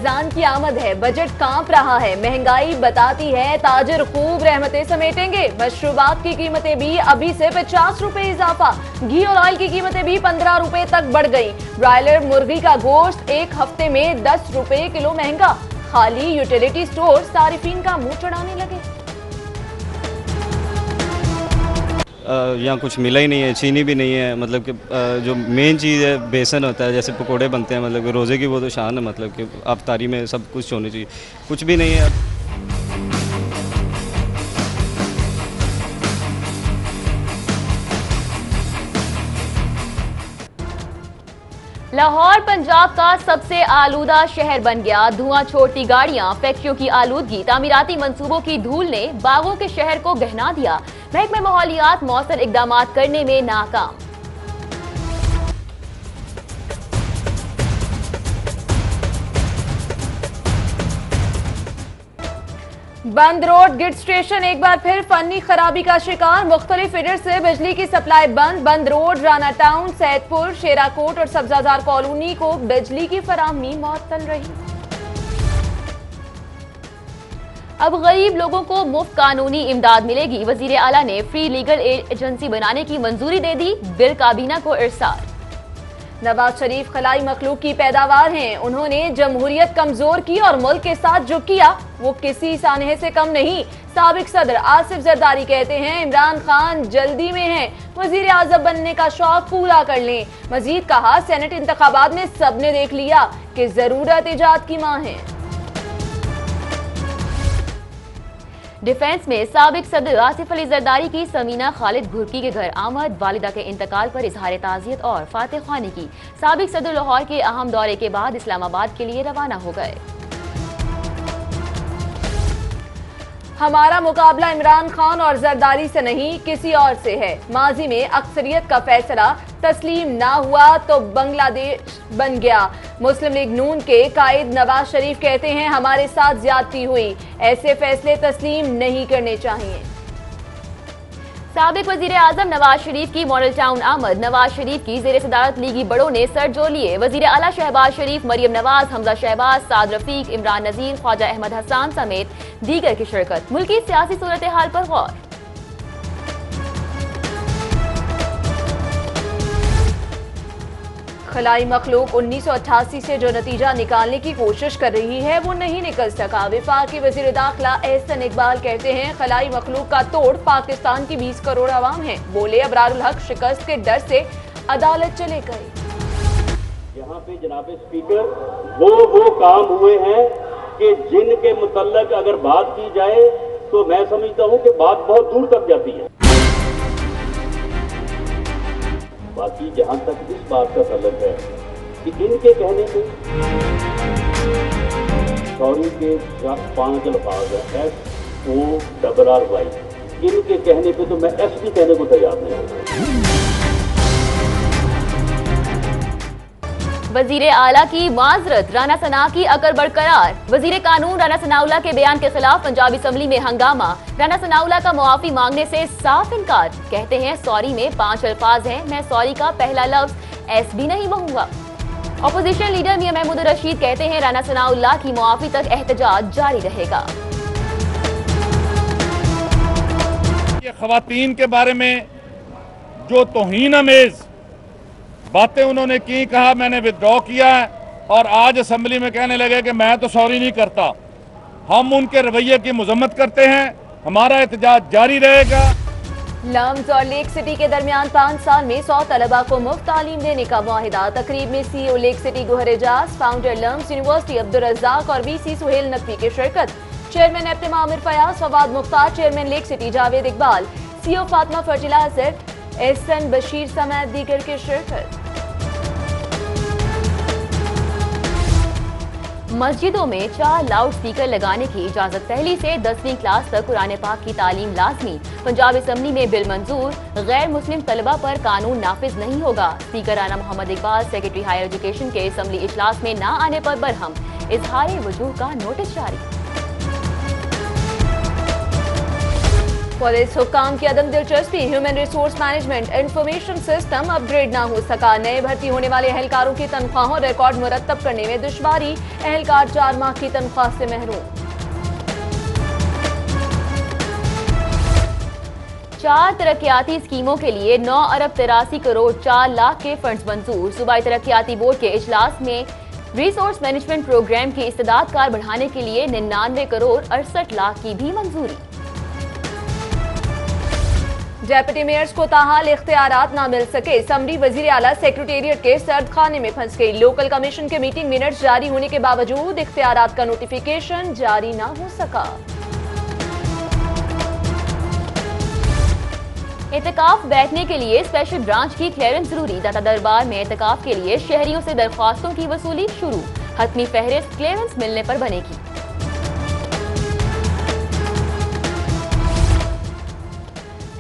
रमजान की आमद है, बजट कांप रहा है, महंगाई बताती है ताजिर खूब रहमतें समेटेंगे। मशरूबात की कीमतें भी अभी से 50 रुपए इजाफा, घी और ऑयल की कीमतें भी 15 रुपए तक बढ़ गई। ब्रॉयलर मुर्गी का गोश्त एक हफ्ते में 10 रुपए किलो महंगा। खाली यूटिलिटी स्टोर सारिफीन का मुंह चढ़ाने लगे। यहाँ कुछ मिला ही नहीं है, चीनी भी नहीं है। मतलब कि जो मेन चीज़ है बेसन होता है, जैसे पकोड़े बनते हैं, मतलब कि रोज़े की वो तो शान है। मतलब कि अफ्तारी में सब कुछ होनी चाहिए, कुछ भी नहीं है। लाहौर पंजाब का सबसे आलूदा शहर बन गया। धुआं छोड़ती गाड़ियां, फैक्ट्रियों की आलूदगी, तामीराती मंसूबों की धूल ने बागों के शहर को गहना दिया। महकमा माहौलियात मौसर इकदामात करने में नाकाम। बंद रोड गिड स्टेशन एक बार फिर फनी खराबी का शिकार। मुख्तलिफ फीडर से बिजली की सप्लाई बंद। बंद रोड, राना टाउन, सैदपुर, शेराकोट और सब्जाजार कॉलोनी को बिजली की फराहमी मुअत्तल रही। अब गरीब लोगों को मुफ्त कानूनी इमदाद मिलेगी। वजीर आला ने फ्री लीगल एड एजेंसी बनाने की मंजूरी दे दी। बिल काबीना को इरसाल। नवाज शरीफ खलाई मखलूक की पैदावार हैं। उन्होंने जमहूरियत कमजोर की और मुल्क के साथ जो किया वो किसी सानहे से कम नहीं। साबिक सदर आसिफ जरदारी कहते हैं इमरान खान जल्दी में हैं, वजीर आजम बनने का शौक पूरा कर लें। मजीद कहा सेनेट इंतखाबात में सबने देख लिया कि जरूरत इजाद की मां है। डिफेंस में साबिक सदर आसिफ अली जरदारी की समीना खालिद घुरकी के घर आमद। वालिदा के इंतकाल पर इजहार ताज़ियत और फातिह ख्वानी की। साबिक सदर लाहौर के अहम दौरे के बाद इस्लामाबाद के लिए रवाना हो गए। हमारा मुकाबला इमरान खान और जरदारी से नहीं किसी और से है। माजी में अक्सरियत का फैसला तस्लीम ना हुआ तो बांग्लादेश बन गया। मुस्लिम लीग नून के कायद नवाज शरीफ कहते हैं हमारे साथ ज्यादती हुई, ऐसे फैसले तस्लीम नहीं करने चाहिए। साबिक वजीर आजम नवाज शरीफ की मॉडल टाउन आमद। नवाज शरीफ की जेर सदारत लीगी बड़ों ने सर जो लिए। वजीर आला शहबाज शरीफ, मरियम नवाज, हमजा शहबाज, साद रफीक, इमरान नजीर, ख्वाजा अहमद हसान समेत दीगर की शिरकत। मुल्की सियासी सूरत हाल पर गौर। खलाई मखलूक 1988 से जो नतीजा निकालने की कोशिश कर रही है वो नहीं निकल सका। वफाकी वजीर दाखिला एहसन इकबाल कहते हैं खलाई मखलूक का तोड़ पाकिस्तान की 20 करोड़ आवाम है। बोले अबरारुल हक शिकस्त के डर से अदालत चले गए। यहाँ पे जनाब स्पीकर वो काम हुए हैं कि जिनके मुतल्लक अगर बात की जाए तो मैं समझता हूँ कि बात बहुत दूर तक जाती है। बाकी जहां तक इस बात का तल्लुक है कि इनके कहने पे सॉरी के 5 अल्फाज है SORRY, इनके कहने पे तो मैं S भी कहने को तैयार नहीं हूं। वजीर आला की माजरत, राना सना की अकर बरकरार। वजीर कानून राना सनाउल्लाह के बयान के खिलाफ पंजाब असम्बली में हंगामा। राना सनाउल्लाह का मुआफी मांगने से साफ इनकार। कहते हैं सॉरी में 5 अल्फाज हैं, मैं सॉरी का पहला लफ्ज S भी नहीं कहूंगा। अपोजिशन लीडर मियां महमूद रशीद कहते हैं राना सनाउल्लाह की मुआफी तक एहतजाज जारी रहेगा। ये खवातीन के बारे में जो तौहीन अमेज बातें उन्होंने की, कहा मैंने विथड्रॉ किया है और आज असेंबली में कहने लगे कि मैं तो सॉरी नहीं करता। हम उनके रवैये की मजम्मत करते हैं, हमारा एहतजाज जारी रहेगा। लम्स और लेक सिटी के दरमियान 5 साल में 100 तलबा को मुफ्त तालीम देने का मुआहिदा। तकरीब में CEO Lake City Gohar Ejaz, founder LUMS university Abdul Razzaq और VC सुहेल नकवी की शिरकत। Chairman APTMA Aamir Fayyaz, Fawad Mukhtar, chairman Lake City Javed Iqbal, CEO Fatima fertilizer Ahsan Bashir समेत दीगर की शिरकत। मस्जिदों में 4 लाउड स्पीकर लगाने की इजाजत। पहली से 10वीं क्लास तक कुरान पाक की तालीम लाजमी। पंजाब असम्बली में बिल मंजूर। गैर मुस्लिम तलबा पर कानून नाफिज नहीं होगा। Speaker Rana Mohammad Iqbal secretary higher education के असम्बली इजलास में न आने पर बरहम। इजहार वजूह का नोटिस जारी। पुलिस हुक्काम की अदम दिलचस्पी, human resource management information system upgrade ना हो सका। नए भर्ती होने वाले एहलकारों की तनख्वाहों रिकॉर्ड मुरतब करने में दुश्वारी, एहलकार 4 माह की तनख्वाह से महरूम। 4 तरक्याती स्कीमों के लिए 9 अरब 83 करोड़ 4 लाख के फंड्स मंजूर। सूबाई तरक्याती बोर्ड के इजलास में रिसोर्स मैनेजमेंट प्रोग्राम की इस्तेदाद कार बढ़ाने के लिए 99 करोड़ 68 लाख की भी मंजूरी। डेप्यूटी मेयर्स को ताहाल इख्तियारात ना मिल सके, समरी वजीर आला सेक्रेटेरिएट के सर्द खाने में फंस गई। लोकल कमीशन के मीटिंग मिनट्स जारी होने के बावजूद इख्तियारात का नोटिफिकेशन जारी ना हो सका। एहतिकाफ बैठने के लिए स्पेशल ब्रांच की क्लियरेंस जरूरी। दाता दरबार में एहतिकाफ के लिए शहरियों से दरख्वास्तों की वसूली शुरू, हतमी फहरिस्त क्लियरेंस मिलने पर बनेगी।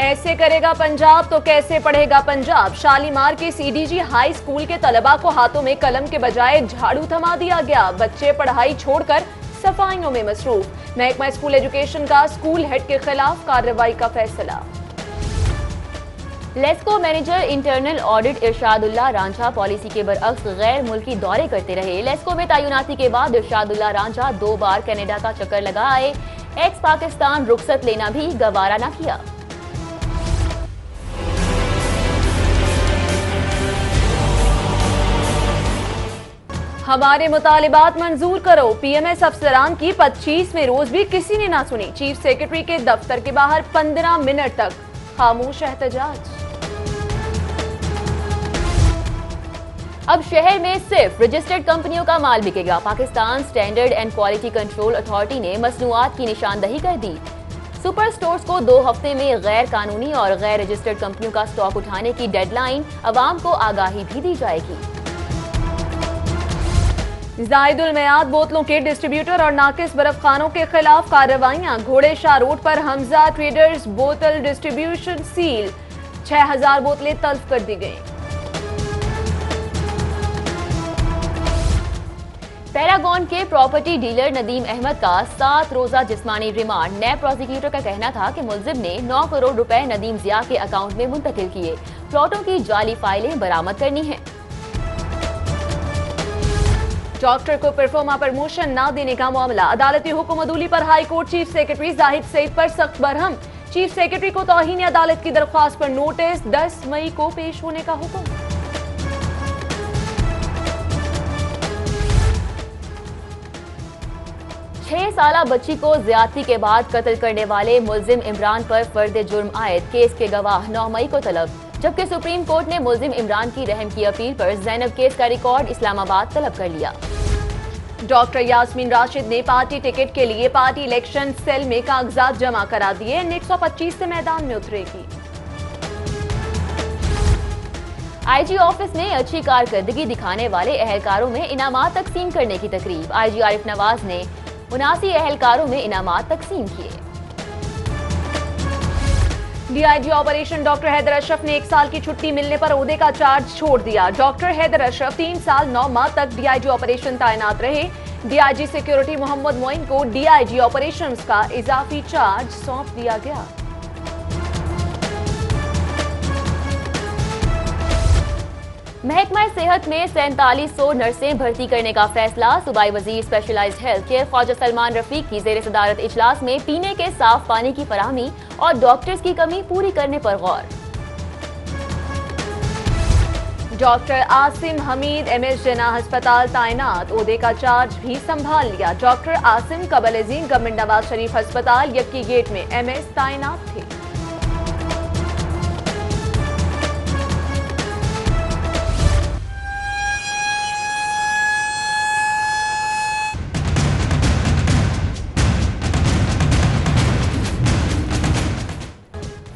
ऐसे करेगा पंजाब तो कैसे पढ़ेगा पंजाब, शालीमार के सीडीजी हाई स्कूल के तलबा को हाथों में कलम के बजाय झाड़ू थमा दिया गया। बच्चे पढ़ाई छोड़कर सफाइयों में मसरूफ। महकमा स्कूल एजुकेशन का स्कूल हेड के खिलाफ कार्रवाई का फैसला। LESCO manager internal audit Irshadullah Ranjha policy के बरअक्स गैर मुल्की दौरे करते रहे। लेस्को में तैनाती के बाद इरशादुल्लाह रांझा 2 बार कनाडा का चक्कर लगा आए। एक्स पाकिस्तान रुखसत लेना भी गवारा न किया। हमारे मुतालिबात मंजूर करो, पीएमएस अफसरान की 25वें रोज भी किसी ने ना सुनी। चीफ सेक्रेटरी के दफ्तर के बाहर 15 मिनट तक खामोश एहतजाज। अब शहर में सिर्फ रजिस्टर्ड कंपनियों का माल बिकेगा। Pakistan standard and quality control authority ने मसनूआत की निशानदही कर दी। सुपर स्टोर्स को 2 हफ्ते में गैर कानूनी और गैर रजिस्टर्ड कंपनियों का स्टॉक उठाने की डेडलाइन, अवाम को आगाही भी दी जाएगी। जायदुल मियाद बोतलों के डिस्ट्रीब्यूटर और नाकिस बर्फखानों के खिलाफ कार्रवाइयां। घोड़े शाह रोड पर हमजा ट्रेडर्स बोतल डिस्ट्रीब्यूशन सील, 6000 बोतलें तल्फ कर दी गईं। पैरागॉन के प्रॉपर्टी डीलर नदीम अहमद का 7 रोजा जिस्मानी रिमांड। नैब प्रोसिक्यूटर का कहना था कि मुलजिम ने 9 करोड़ रुपए नदीम जिया के अकाउंट में मुंतकिल किए। प्लॉटों की जाली फाइलें बरामद करनी है। डॉक्टर को परफॉर्मा प्रमोशन न देने का मामला, अदालती हुक्म अदूली पर high court chief secretary Zahid Saeed पर सख्त बरहम। चीफ सेक्रेटरी को तौहीन अदालत की दरख्वास्त पर नोटिस, 10 मई को पेश होने का हुक्म। छह साला बच्ची को ज्यादती के बाद कत्ल करने वाले मुलजिम इमरान पर फर्द जुर्म आयद। केस के गवाह 9 मई को तलब, जबकि सुप्रीम कोर्ट ने मुलजिम इमरान की रहम की अपील पर जैनब केस का रिकॉर्ड इस्लामाबाद तलब कर लिया। डॉक्टर यास्मीन राशिद ने पार्टी टिकट के लिए पार्टी इलेक्शन सेल में कागजात जमा करा दिए। 125 से मैदान में उतरेगी। आईजी ऑफिस में अच्छी कारकर्दगी दिखाने वाले एहलकारों में इनामात तकसीम करने की तकरीब। आईजी आरिफ नवाज ने 79 एहलकारों में इनामात तकसीम किए। DIG operation doctor Haider Ashraf ने 1 साल की छुट्टी मिलने पर ओहदे का चार्ज छोड़ दिया। डॉक्टर हैदर अशरफ 3 साल 9 माह तक डीआईजी ऑपरेशन तैनात रहे। डीआईजी सिक्योरिटी मोहम्मद मोइन को डीआईजी ऑपरेशंस का इजाफी चार्ज सौंप दिया गया। महकमा सेहत में 4700 नर्सें भर्ती करने का फैसला। सूबाई वजीर specialised health care Khawaja Salman Rafiq की जेर सदारत इजलास में पीने के साफ पानी की फराहमी और डॉक्टर्स की कमी पूरी करने पर गौर। डॉक्टर आसिम हमीद एमएस जना अस्पताल तैनात, ओहदे का चार्ज भी संभाल लिया। डॉक्टर आसिम कबल-ए-ज़ीन गवर्नमेंट नवाज शरीफ अस्पताल यक्की गेट में एमएस तैनात थे।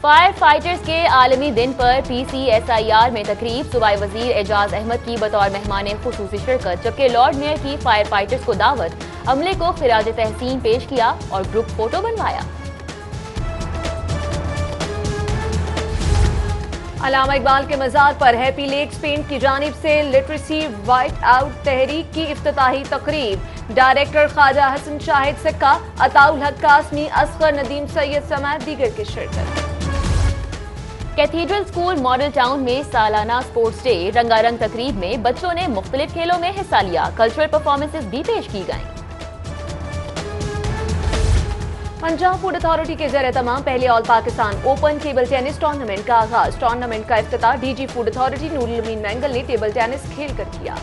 फायर फाइटर्स के आलमी दिन पर PCSIR में तकरीब। सूबाई वजीर एजाज अहमद की बतौर मेहमान खुसूसी शिरकत, जबकि लॉर्ड मेयर की फायर फाइटर्स को दावत। अमले को खिराज तहसीन पेश किया और ग्रुप फोटो बनवाया। अल्लामा इकबाल के मज़ार पर हैप्पी लेक्स पेंट की जानिब से लिटरेसी वाइट आउट तहरीक की इफ्तिताही तकरीब। डायरेक्टर ख्वाजा हसन शाहिद सिक्का, अताउल हक कासमी, असगर नदीम सैयद समेत दीगर की शिरकत। कैथीड्रल स्कूल मॉडल टाउन में सालाना स्पोर्ट्स डे रंगारंग तकरीब में बच्चों ने मुख्तलिफ खेलों में हिस्सा लिया। कल्चरल परफॉर्मेंसेज भी पेश की गईं। पंजाब फूड अथॉरिटी के ज़रिए तमाम पहले all Pakistan open table tennis tournament का आगाज। टूर्नामेंट का इफ्तिताह डीजी फूड अथॉरिटी नूरुल अमीन मैंगल ने टेबल टेनिस खेल कर किया।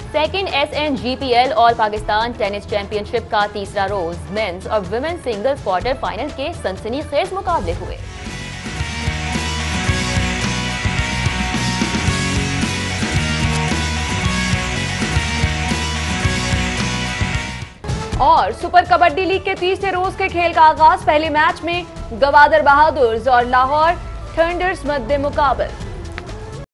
Second SNGPL all Pakistan tennis championship का तीसरा रोज मेंस और वुमेन सिंगल्स क्वार्टर फाइनल के सनसनीखेज मुकाबले हुए। और सुपर कबड्डी लीग के तीसरे रोज के खेल का आगाज। पहले मैच में गवादर बहादुर्स और लाहौर थंडर्स मध्य मुकाबला।